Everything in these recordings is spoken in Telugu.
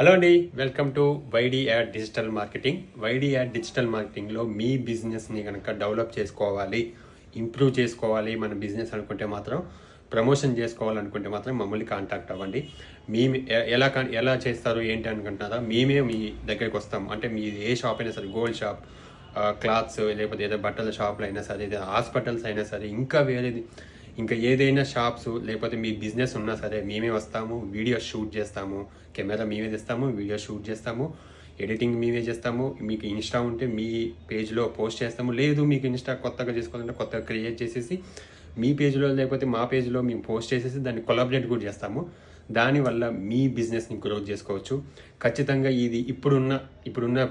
హలో అండి, welcome to YD ad digital marketing. YD ad digital మార్కెటింగ్లో మీ బిజినెస్ని కనుక డెవలప్ చేసుకోవాలి, ఇంప్రూవ్ చేసుకోవాలి మన బిజినెస్ అనుకుంటే మాత్రం, ప్రమోషన్ చేసుకోవాలనుకుంటే మాత్రం మమ్మల్ని కాంటాక్ట్ అవ్వండి. మేము ఎలా చేస్తారు ఏంటి అనుకుంటున్నారా? మేమే మీ దగ్గరికి వస్తాం. అంటే మీ ఏ షాప్ అయినా సరే, గోల్డ్ షాప్, క్లాత్స్, లేకపోతే ఏదో బట్టల షాపులు అయినా సరే, ఏదైనా హాస్పిటల్స్ అయినా సరే, ఇంకా ఏదైనా షాప్స్ లేకపోతే మీ బిజినెస్ ఉన్నా సరే మేమే వస్తాము. వీడియో షూట్ చేస్తాము, కెమెరా మేమే తెస్తాము, వీడియో షూట్ చేస్తాము, ఎడిటింగ్ మేమే చేస్తాము. మీకు ఇన్స్టా ఉంటే మీ పేజ్లో పోస్ట్ చేస్తాము. లేదు మీకు ఇన్స్టా కొత్తగా చేసుకోవాలంటే కొత్తగా క్రియేట్ చేసేసి మీ పేజ్లో లేకపోతే మా పేజ్లో మేము పోస్ట్ చేసేసి దాన్ని కొలాబరేట్ కూడా చేస్తాము. దానివల్ల మీ బిజినెస్ని గ్రోత్ చేసుకోవచ్చు. ఖచ్చితంగా ఇది ఇప్పుడున్న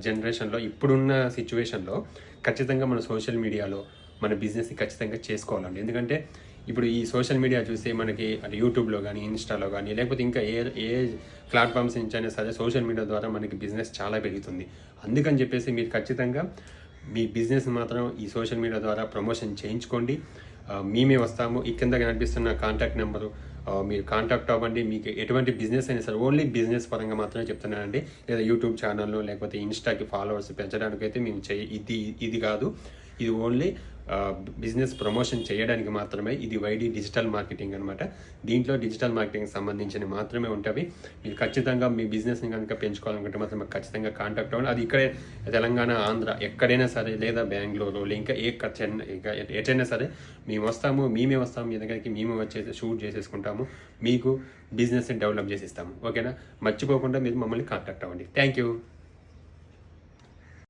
జనరేషన్లో, ఇప్పుడున్న సిచ్యువేషన్లో ఖచ్చితంగా మన సోషల్ మీడియాలో మన బిజినెస్ని ఖచ్చితంగా చేసుకోవాలండి. ఎందుకంటే ఇప్పుడు ఈ సోషల్ మీడియా చూస్తే మనకి యూట్యూబ్లో కానీ, ఇన్స్టాలో కానీ, లేకపోతే ఇంకా ఏ ప్లాట్ఫామ్స్ నుంచి అయినా సరే సోషల్ మీడియా ద్వారా మనకి బిజినెస్ చాలా పెరుగుతుంది. అందుకని చెప్పేసి మీరు ఖచ్చితంగా మీ బిజినెస్ మాత్రం ఈ సోషల్ మీడియా ద్వారా ప్రమోషన్ చేయించుకోండి. మేమే వస్తాము. ఈ కింద కనిపిస్తున్న కాంటాక్ట్ నెంబరు మీరు కాంటాక్ట్ అవ్వండి. మీకు ఎటువంటి బిజినెస్ అయినా సరే, ఓన్లీ బిజినెస్ పరంగా మాత్రమే చెప్తున్నానండి. లేదా యూట్యూబ్ ఛానల్లో లేకపోతే ఇన్స్టాకి ఫాలోవర్స్ పెంచడానికైతే మేము ఇది కాదు. ఇది ఓన్లీ బిజినెస్ ప్రమోషన్ చేయడానికి మాత్రమే. ఇది వైడి డిజిటల్ మార్కెటింగ్ అనమాట. దీంట్లో డిజిటల్ మార్కెటింగ్ సంబంధించిన మాత్రమే ఉంటాయి. మీరు ఖచ్చితంగా మీ బిజినెస్ని కనుక పెంచుకోవాలనుకుంటే మాత్రం ఖచ్చితంగా కాంటాక్ట్ అవ్వండి. అది ఇక్కడే తెలంగాణ, ఆంధ్ర ఎక్కడైనా సరే, లేదా బెంగళూరు, ఇంకా ఎటైనా సరే మేమే వస్తాము. మీ దగ్గరికి మేము వచ్చేసి షూట్ చేసేసుకుంటాము. మీకు బిజినెస్ని డెవలప్ చేసిస్తాము. ఓకేనా? మర్చిపోకుండా మీరు మమ్మల్ని కాంటాక్ట్ అవ్వండి. Thank you.